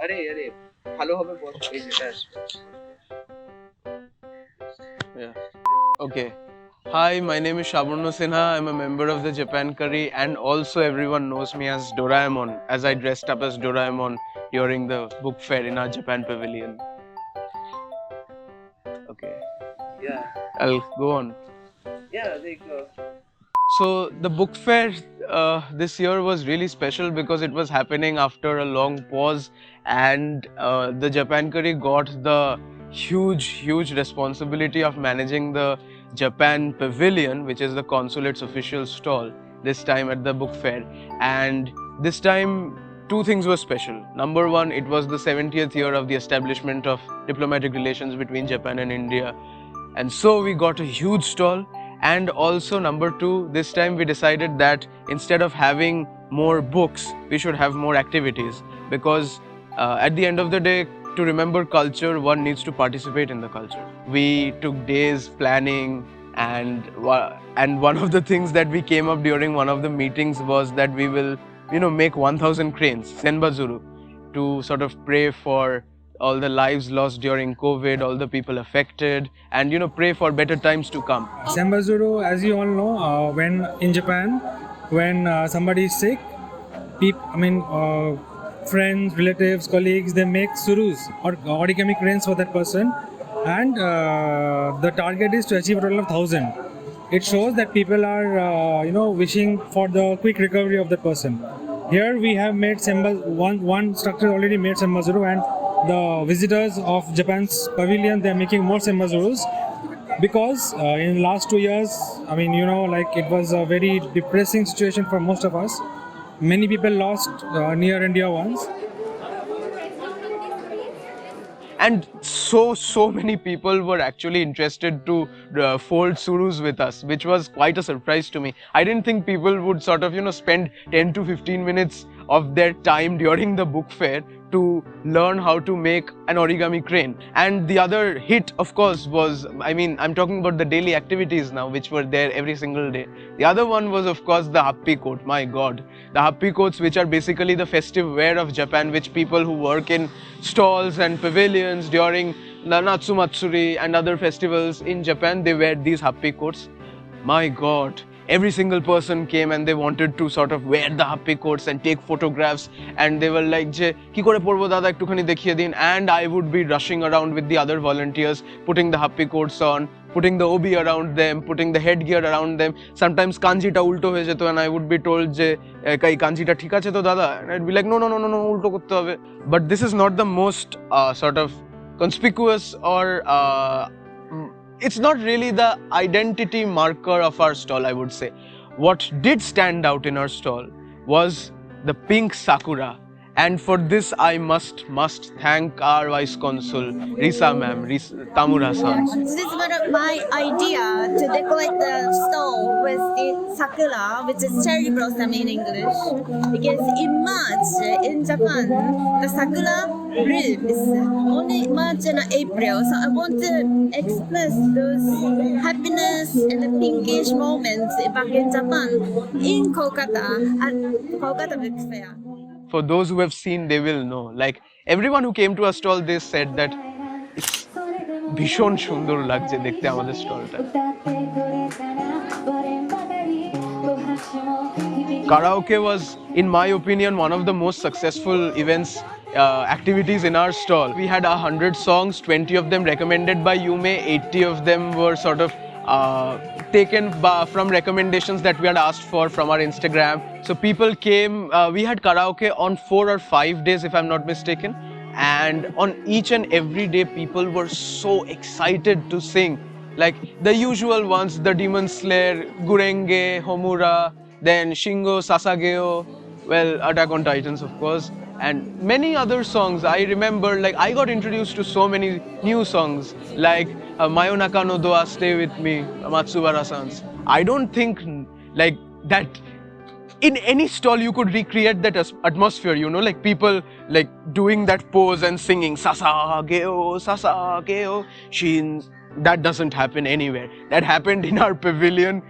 আরে আরে ভালো হবে বল এই যেটা আসবে Yeah. Okay. Hi, my name is Sabarno Sinha. I'm a member of the Japan Curry, and also everyone knows me as Doraemon, as I dressed up as Doraemon during the book fair in our Japan Pavilion. Okay, yeah I'll go on. yeah like So the book fair this year was really special because it was happening after a long pause, and the Japan Curry got the huge responsibility of managing the Japan Pavilion, which is the Consulate's official stall, this time at the book fair. And this time two things were special. Number one, it was the 70th year of the establishment of diplomatic relations between Japan and India, and so we got a huge stall. And also number two, this time we decided that instead of having more books, we should have more activities, because at the end of the day, to remember culture, one needs to participate in the culture. We took days planning, and one of the things that we came up during one of the meetings was that we will make 1000 cranes, senbazuru, to sort of pray for all the lives lost during COVID, all the people affected, and pray for better times to come. Sembazuru, as you all know, when in Japan, when somebody is sick, friends, relatives, colleagues, they make surus or origami cranes for that person, and the target is to achieve a total of 1000. It shows that people are, wishing for the quick recovery of that person. Here we have made one structure already made Sembazuru, and the visitors of Japan's pavilion, they are making more Sembazurus, because in last 2 years, it was a very depressing situation for most of us. Many people lost near and dear ones. And so many people were actually interested to fold surus with us, which was quite a surprise to me. I didn't think people would sort of spend 10 to 15 minutes of their time during the book fair to learn how to make an origami crane. And the other hit, of course, was, I'm talking about the daily activities now, which were there every single day. The other one was, of course, the happy coat. My god, the happy coats, which are basically the festive wear of Japan, which people who work in stalls and pavilions during Nanatsu Matsuri and other festivals in Japan, they wear these happy coats. My god, every single person came and they wanted to sort of wear the happy coats and take photographs, and they were like, je ki kore porbo dada ektukhani dekhiye din. And I would be rushing around with the other volunteers, putting the happy coats on, putting the obi around them, putting the headgear around them. Sometimes kanji ta ulto hoye jeto, and I would be told je kai kanji ta thik ache to dada, and I'd be like, no ulto korte hobe. But this is not the most sort of conspicuous, or it's not really the identity marker of our stall, I would say. What did stand out in our stall was the pink sakura. And for this, I must thank our Vice Consul, Risa ma'am, Tamura-san. This is one of my idea to decorate the stall with the sakura, which is cherry blossom in English. Because in March in Japan, the sakura blooms only March and April. So I want to express those happiness and the pinkish moments back in Japan, in Kolkata, at Kolkata Bookfair. For those who have seen, they will know. Like, everyone who came to our stall, they said that it's ভীষণ সুন্দর লাগছে দেখতে আমাদের স্টলটা। Karaoke was, in my opinion, one of the most successful events, activities in our stall. We had 100 songs, 20 of them recommended by Yume, 80 of them were sort of taken from recommendations that we had asked for from our Instagram. So people came, we had karaoke on 4 or 5 days, if I'm not mistaken. And on each and every day, people were so excited to sing. Like the usual ones, the Demon Slayer, Gurenge, Homura, then Shingo, Sasageo, well, Attack on Titans, of course, and many other songs. I remember, like, I got introduced to so many new songs, like Mayonaka no Doa, Stay With Me, Matsubara-san's. I don't think, like, that in any stall you could recreate that atmosphere, like people like doing that pose and singing Sasageo, Shin. That doesn't happen anywhere. That happened in our pavilion,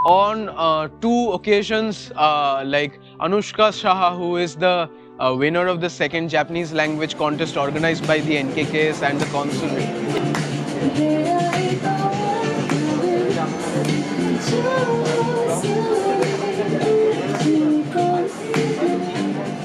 On two occasions, like Anushka Shah, who is the winner of the second Japanese language contest organized by the NKKS and the Consulate.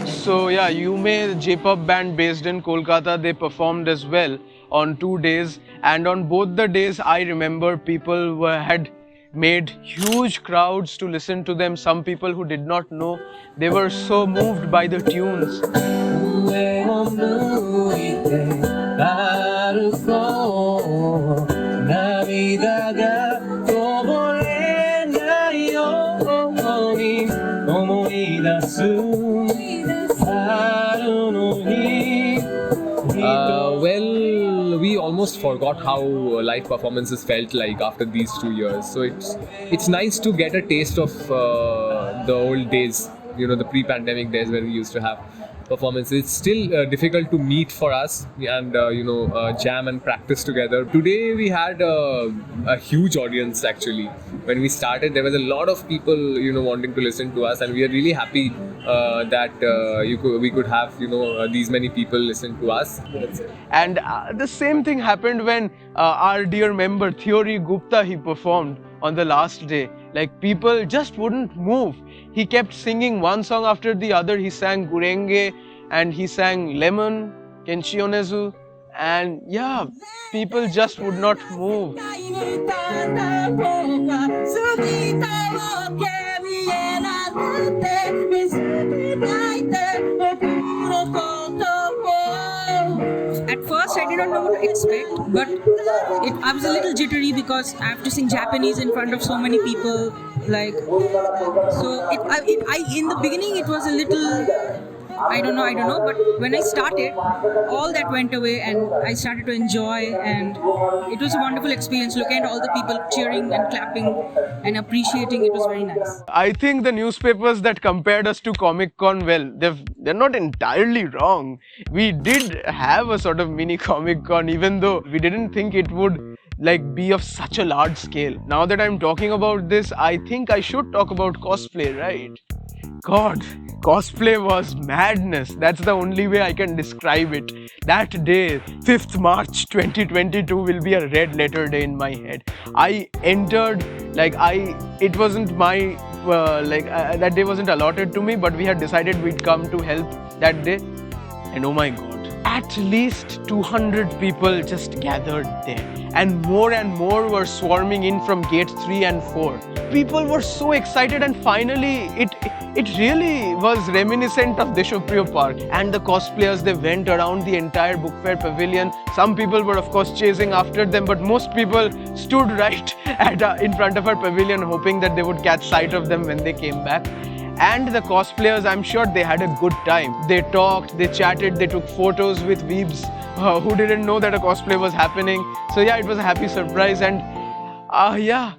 So yeah, Yume, J-pop band based in Kolkata, they performed as well on 2 days, and on both the days I remember people had made huge crowds to listen to them. Some people who did not know, they were so moved by the tunes. Well, we almost forgot how live performances felt like after these 2 years. So it's nice to get a taste of the old days, you know, the pre-pandemic days where we used to have performances. It's still difficult to meet for us and jam and practice together. Today we had a huge audience actually. When we started, there was a lot of people, you know, wanting to listen to us, and we are really happy that we could have, you know, these many people listen to us. And the same thing happened when our dear member Theory Gupta, he performed on the last day. Like, people just wouldn't move. He kept singing one song after the other. He sang Gurenge and he sang Lemon, Kenshionezu, and yeah, people just would not move. At first, I did not know what to expect, but I was a little jittery because I have to sing Japanese in front of so many people. Like, so in the beginning, it was a little. I don't know, but when I started, all that went away and I started to enjoy, and it was a wonderful experience looking at all the people cheering and clapping and appreciating. It was very nice. I think the newspapers that compared us to Comic Con, well, they're not entirely wrong. We did have a sort of mini Comic Con, even though we didn't think it would like be of such a large scale. Now that I'm talking about this, I think I should talk about cosplay, right? God, cosplay was madness. That's the only way I can describe it. That day, 5th March 2022 will be a red letter day in my head. I entered, it wasn't my, that day wasn't allotted to me, but we had decided we'd come to help that day. And oh my God, at least 200 people just gathered there. And more were swarming in from gate 3 and 4. People were so excited, and finally it really was reminiscent of Deshopriyo Park. And the cosplayers, they went around the entire Bookfair Pavilion. Some people were of course chasing after them, but most people stood right in front of our pavilion hoping that they would catch sight of them when they came back. And the cosplayers, I'm sure they had a good time. They talked, they chatted, they took photos with weebs who didn't know that a cosplay was happening. So yeah, it was a happy surprise, and yeah.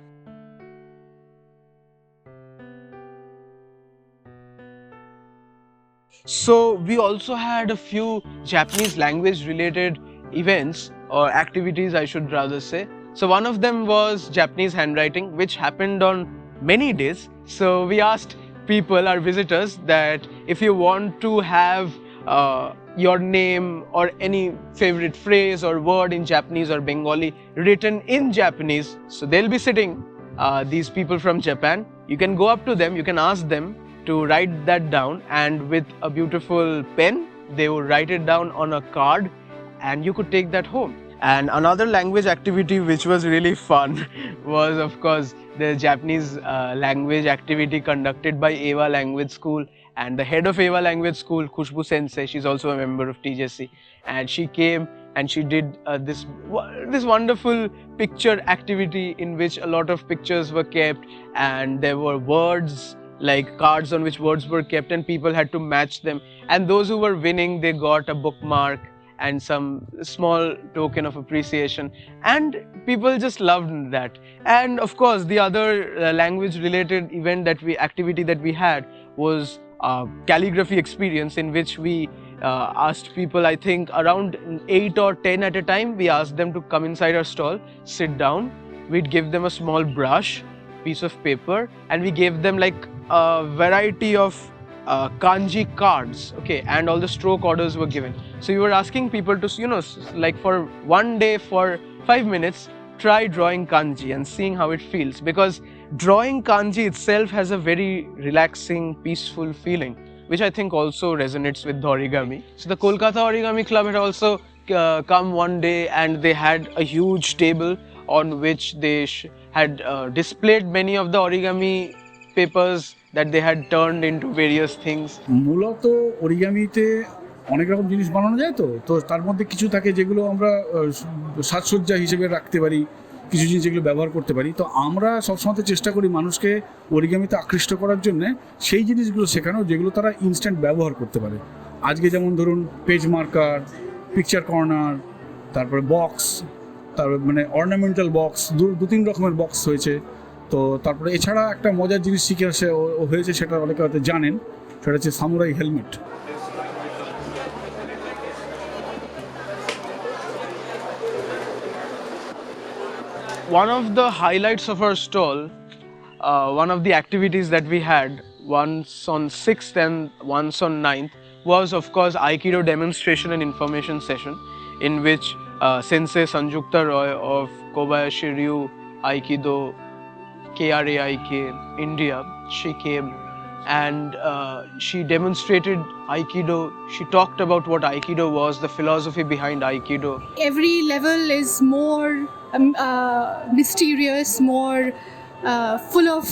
So we also had a few Japanese language related events or activities, I should rather say. So one of them was Japanese handwriting, which happened on many days. So we asked people, our visitors, that if you want to have your name or any favorite phrase or word in Japanese or Bengali written in Japanese, so they'll be sitting, these people from Japan. You can go up to them, you can ask them to write that down, and with a beautiful pen, they will write it down on a card and you could take that home. And another language activity which was really fun was, of course, the Japanese language activity conducted by Eva Language School. And the head of Eva Language School, Khushbu Sensei, she's also a member of TJC. And she came and she did this wonderful picture activity in which a lot of pictures were kept, and there were words, like cards on which words were kept, and people had to match them. And those who were winning, they got a bookmark and some small token of appreciation, and people just loved that. And of course, the other language related activity that we had was calligraphy experience, in which we asked people, I think around 8 or 10 at a time, we asked them to come inside our stall, sit down, we'd give them a small brush, piece of paper, and we gave them like a variety of kanji cards, okay, and all the stroke orders were given. So we were asking people to, like for one day for 5 minutes, try drawing kanji and seeing how it feels, because drawing kanji itself has a very relaxing, peaceful feeling, which I think also resonates with the origami. So the Kolkata Origami Club had also come one day, and they had a huge table on which they had displayed many of the origami papers that they had turned into various things. মূলত অরিগামিতে অনেক রকম জিনিস বানানো যায়, তো তার মধ্যে কিছু থাকে যেগুলো আমরা সাজসজ্জা হিসেবে রাখতে পারি, কিছু জিনিস যেগুলো ব্যবহার করতে পারি। তো আমরা সবসময় চেষ্টা করি মানুষকে অরিগামিতে আকৃষ্ট করার জন্য সেই জিনিসগুলো শেখানো যেগুলো তারা ইনস্ট্যান্ট ব্যবহার করতে পারে। আজকে যেমন ধরুন পেজ মার্কার, পিকচার কর্নার, তারপরে বক্স, তারপরে মানে অর্নামেন্টাল বক্স, দু তিন রকমের বক্স হয়েছে। তো তারপরে এছাড়া একটা মজার জিনিস শিখে হয়েছে, সেটা অনেকে হয়তো জানেন, সেটা হচ্ছে samurai helmet. One of the highlights of our stall, one of the activities that we had once on 6th and once on 9th was of course Aikido demonstration and information session, in which Sensei Sanjukta Roy of Kobayashi Ryu Aikido KRAIK India, she came and she demonstrated Aikido. She talked about what Aikido was, the philosophy behind Aikido. Every level is more mysterious, more full of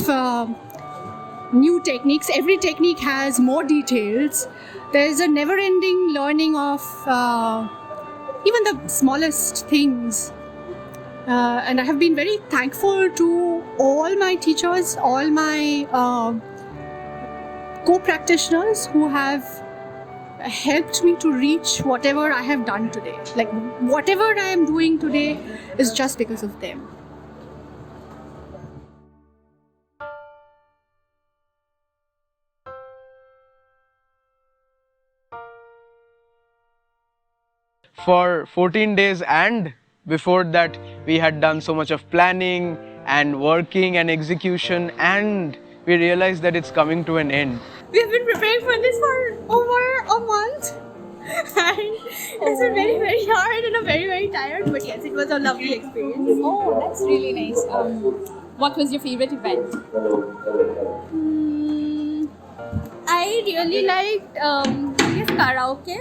new techniques. Every technique has more details. There is a never-ending learning of even the smallest things. And I have been very thankful to all my teachers, all my co-practitioners who have helped me to reach whatever I have done today. Like whatever I am doing today is just because of them. For 14 days, and before that we had done so much of planning and working and execution, and we realized that it's coming to an end. We have been preparing for this for over a month. And it's been very, very hard and I'm very, very tired. But yes, it was a lovely experience. Oh, that's really nice. What was your favorite event? I really liked karaoke.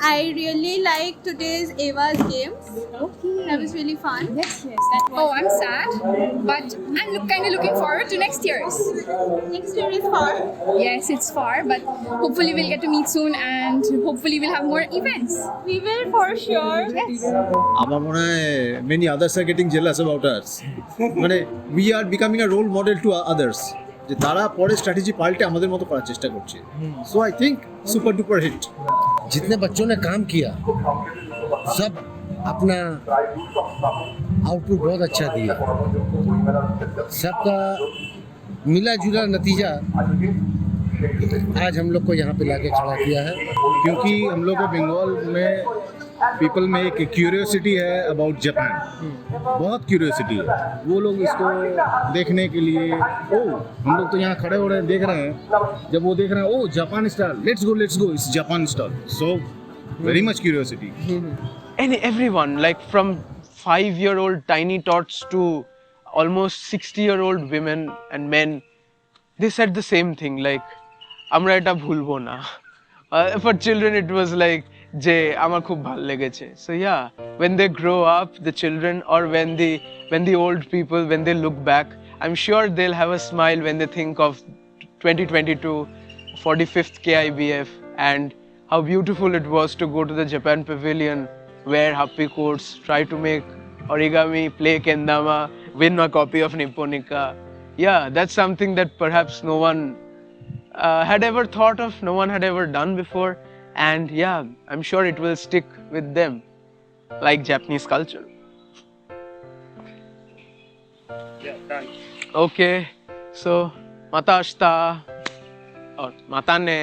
I really liked today's Ava's games. Okay. That was really fun. Yes, that was. Oh, I'm sad, but I'm kind of looking forward to next year's. Next year is far. Yes, it's far, but hopefully we'll get to meet soon and hopefully we'll have more events. We will for sure. Yes. আমার মনে হয় many others are getting jealous about us. মানে we are becoming a role model to others. যে তারা পরে strategy পাল্টে আমাদের মতো করার চেষ্টা করছে। So I think super duper hit. जितने बच्चों ने काम किया सब अपना आउटपुट बहुत अच्छा दिया, सबका मिला जुला नतीजा आज हम लोग को यहाँ पे लाके खड़ा किया है। क्योंकि हम लोग को बंगाल में पीपल में एक क्यूरियोसिटी है अबाउट जापान, बहुत क्यूरियोसिटी है। वो लोग इसको देखने के लिए हम लोग तो यहाँ खड़े हो रहे हैं, देख रहे हैं, जब वो देख रहे हैं Japan style, let's go it's Japan style. So very much curiosity. And everyone, like from 5-year-old tiny tots to almost 60-year-old women and men, they said the same thing, like amra eta bhulbo na. For children it was like যে আমার খুব ভালো লেগেছে। So yeah, when they grow up, the children, or when the old people, when they look back, I'm sure they'll have a smile when they think of 2022 45th KIBF and how beautiful it was to go to the Japan Pavilion, wear happy coats, try to make origami, play kendama, win a copy of Nipponica. Yeah, that's something that perhaps no one had ever thought of, no one had ever done before. And yeah, I'm sure it will stick with them like Japanese culture. Yeah, done. Okay, so mata ashita or mata ne,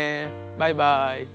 bye bye.